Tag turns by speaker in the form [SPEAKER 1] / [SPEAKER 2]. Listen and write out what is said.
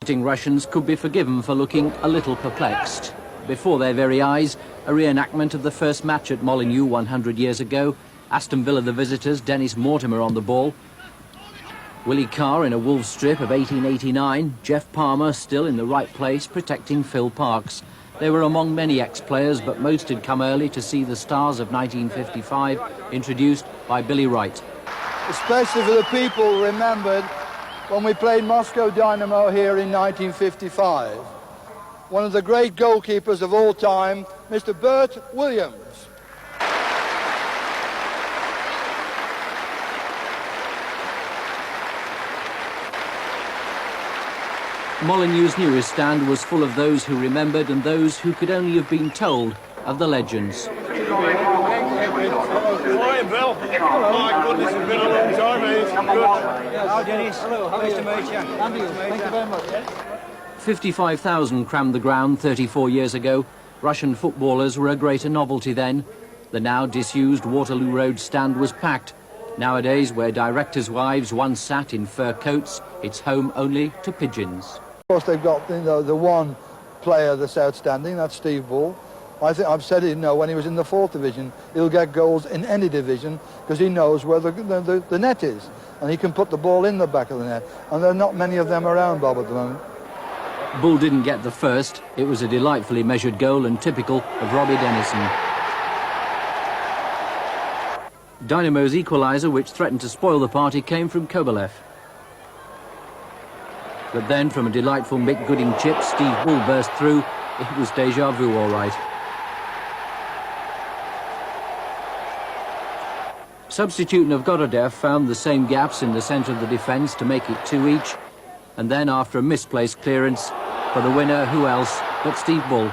[SPEAKER 1] Russians could be forgiven for looking a little perplexed. Before their very eyes, a reenactment of the first match at Molineux 100 years ago. Aston Villa the visitors, Dennis Mortimer on the ball. Willie Carr in a Wolves strip of 1889. Jeff Palmer still in the right place protecting Phil Parkes. They were among many ex-players, but most had come early to see the stars of 1955 introduced by Billy Wright.
[SPEAKER 2] Especially for the people remembered when we played Moscow Dynamo here in 1955. One of the great goalkeepers of all time, Mr. Bert Williams.
[SPEAKER 1] Molineux's newest stand was full of those who remembered and those who could only have been told of the legends.
[SPEAKER 3] Hi, Bill. My goodness, it's been a long time, mate.
[SPEAKER 4] Hello, Dennis. Hello, nice to meet you.
[SPEAKER 2] Andrew, thank you very much.
[SPEAKER 1] 55,000 crammed the ground 34 years ago. Russian footballers were a greater novelty then. The now disused Waterloo Road stand was packed. Nowadays, where directors' wives once sat in fur coats, it's home only to pigeons.
[SPEAKER 2] Of course, they've got the one player that's outstanding, that's Steve Bull. I think I've said it, when he was in the 4th division, he'll get goals in any division because he knows where the net is, and he can put the ball in the back of the net. And there are not many of them around, Bob, at the moment.
[SPEAKER 1] Bull didn't get the first. It was a delightfully measured goal and typical of Robbie Dennison. Dynamo's equaliser, which threatened to spoil the party, came from Kovalev. But then, from a delightful Mick Gooding chip, Steve Bull burst through. It was déjà vu, all right. Substitute Novgorodev found the same gaps in the centre of the defence to make it 2 each. And then, after a misplaced clearance, for the winner, who else but Steve Bull.